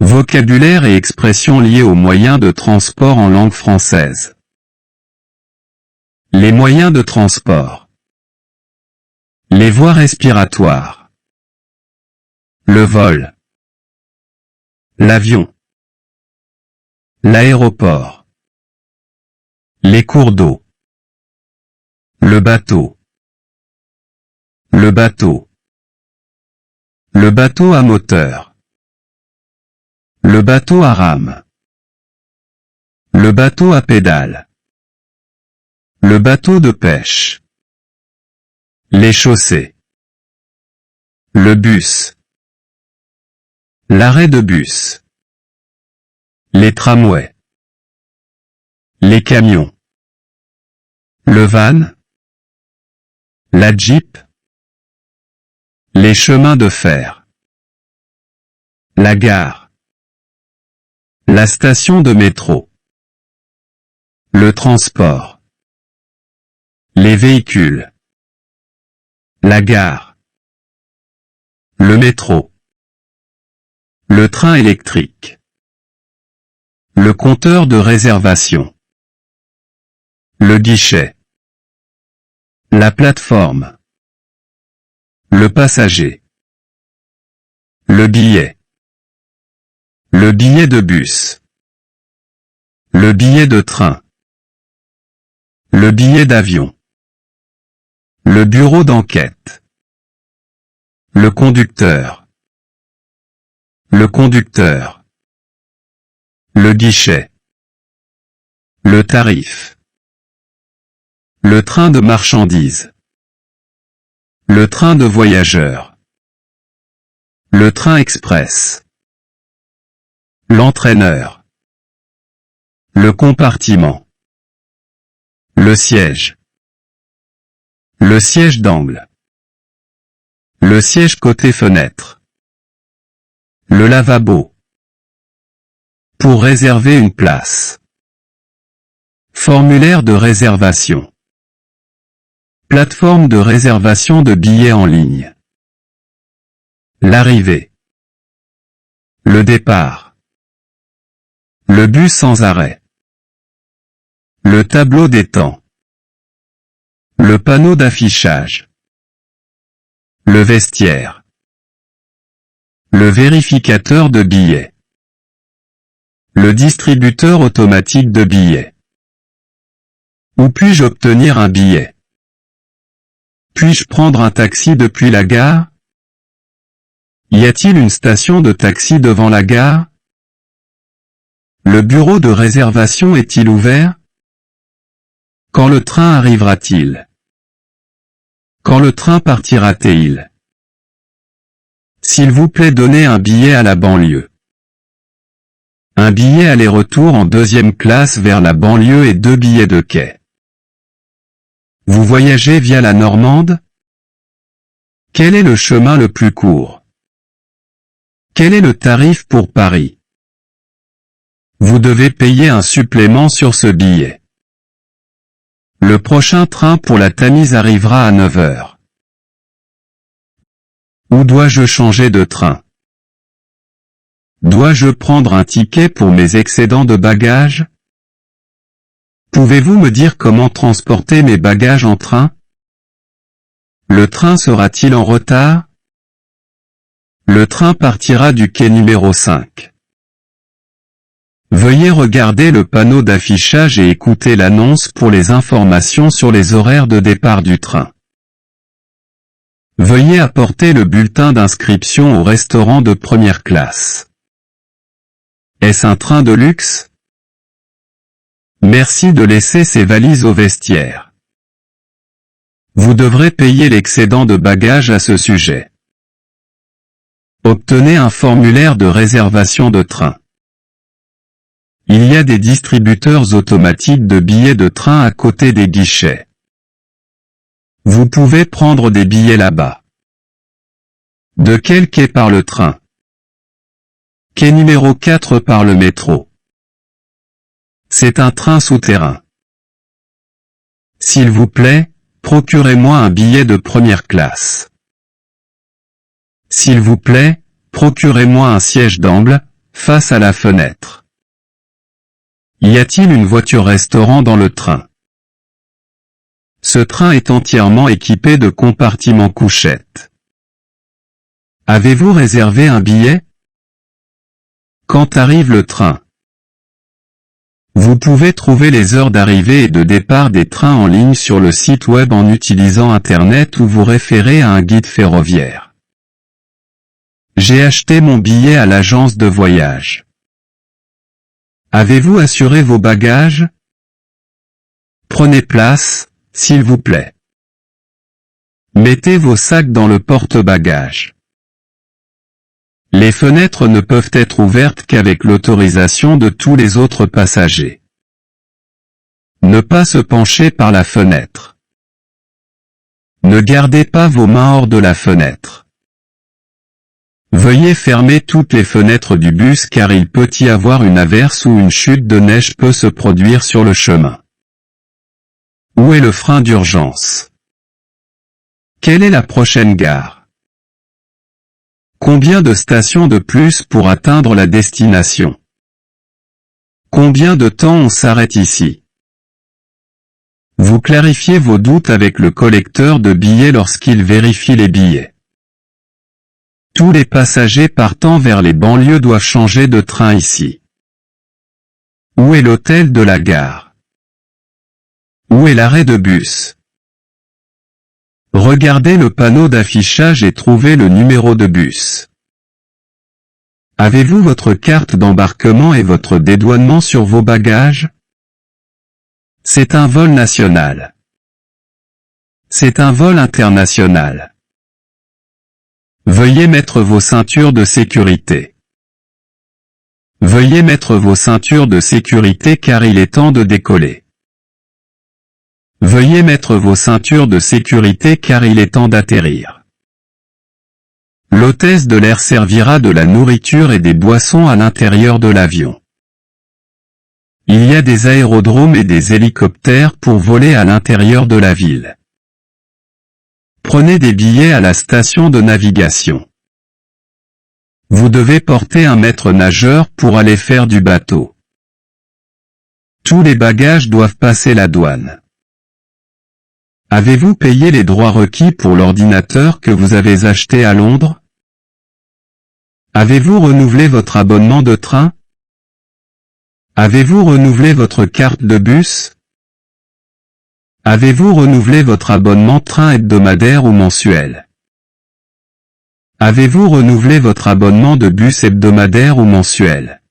Vocabulaire et expressions liées aux moyens de transport en langue française. Les moyens de transport. Les voies respiratoires. Le vol. L'avion. L'aéroport. Les cours d'eau. Le bateau. Le bateau. Le bateau à moteur. Le bateau à rame. Le bateau à pédale. Le bateau de pêche. Les chaussées. Le bus. L'arrêt de bus. Les tramways. Les camions. Le van. La Jeep. Les chemins de fer. La gare. La station de métro. Le transport. Les véhicules. La gare. Le métro. Le train électrique. Le compteur de réservation. Le guichet. La plateforme. Le passager. Le billet. Le billet de bus. Le billet de train. Le billet d'avion. Le bureau d'enquête. Le conducteur. Le conducteur. Le guichet. Le tarif. Le train de marchandises. Le train de voyageurs. Le train express. L'entraîneur. Le compartiment. Le siège. Le siège d'angle. Le siège côté fenêtre. Le lavabo. Pour réserver une place. Formulaire de réservation. Plateforme de réservation de billets en ligne. L'arrivée. Le départ. Le bus sans arrêt. Le tableau des temps. Le panneau d'affichage. Le vestiaire. Le vérificateur de billets. Le distributeur automatique de billets. Où puis-je obtenir un billet? Puis-je prendre un taxi depuis la gare? Y a-t-il une station de taxi devant la gare? Le bureau de réservation est-il ouvert? Quand le train arrivera-t-il? Quand le train partira-t-il? S'il vous plaît, donnez un billet à la banlieue. Un billet aller-retour en deuxième classe vers la banlieue et 2 billets de quai. Vous voyagez via la Normande? Quel est le chemin le plus court? Quel est le tarif pour Paris? Vous devez payer un supplément sur ce billet. Le prochain train pour la Tamise arrivera à 9 heures. Où dois-je changer de train? Dois-je prendre un ticket pour mes excédents de bagages? Pouvez-vous me dire comment transporter mes bagages en train? Le train sera-t-il en retard? Le train partira du quai numéro 5. Veuillez regarder le panneau d'affichage et écouter l'annonce pour les informations sur les horaires de départ du train. Veuillez apporter le bulletin d'inscription au restaurant de première classe. Est-ce un train de luxe? Merci de laisser ces valises au vestiaire. Vous devrez payer l'excédent de bagages à ce sujet. Obtenez un formulaire de réservation de train. Il y a des distributeurs automatiques de billets de train à côté des guichets. Vous pouvez prendre des billets là-bas. De quel quai part le train? Quai numéro 4 par le métro. C'est un train souterrain. S'il vous plaît, procurez-moi un billet de première classe. S'il vous plaît, procurez-moi un siège d'angle, face à la fenêtre. Y a-t-il une voiture-restaurant dans le train? Ce train est entièrement équipé de compartiments couchettes. Avez-vous réservé un billet? Quand arrive le train? Vous pouvez trouver les heures d'arrivée et de départ des trains en ligne sur le site web en utilisant Internet ou vous référer à un guide ferroviaire. J'ai acheté mon billet à l'agence de voyage. Avez-vous assuré vos bagages? Prenez place, s'il vous plaît. Mettez vos sacs dans le porte-bagages. Les fenêtres ne peuvent être ouvertes qu'avec l'autorisation de tous les autres passagers. Ne pas se pencher par la fenêtre. Ne gardez pas vos mains hors de la fenêtre. Veuillez fermer toutes les fenêtres du bus car il peut y avoir une averse ou une chute de neige peut se produire sur le chemin. Où est le frein d'urgence? Quelle est la prochaine gare? Combien de stations de plus pour atteindre la destination? Combien de temps on s'arrête ici? Vous clarifiez vos doutes avec le collecteur de billets lorsqu'il vérifie les billets. Tous les passagers partant vers les banlieues doivent changer de train ici. Où est l'hôtel de la gare? Où est l'arrêt de bus? Regardez le panneau d'affichage et trouvez le numéro de bus. Avez-vous votre carte d'embarquement et votre dédouanement sur vos bagages? C'est un vol national. C'est un vol international. Veuillez mettre vos ceintures de sécurité. Veuillez mettre vos ceintures de sécurité car il est temps de décoller. Veuillez mettre vos ceintures de sécurité car il est temps d'atterrir. L'hôtesse de l'air servira de la nourriture et des boissons à l'intérieur de l'avion. Il y a des aérodromes et des hélicoptères pour voler à l'intérieur de la ville. Prenez des billets à la station de navigation. Vous devez porter un maître nageur pour aller faire du bateau. Tous les bagages doivent passer la douane. Avez-vous payé les droits requis pour l'ordinateur que vous avez acheté à Londres? Avez-vous renouvelé votre abonnement de train? Avez-vous renouvelé votre carte de bus? Avez-vous renouvelé votre abonnement train hebdomadaire ou mensuel? Avez-vous renouvelé votre abonnement de bus hebdomadaire ou mensuel?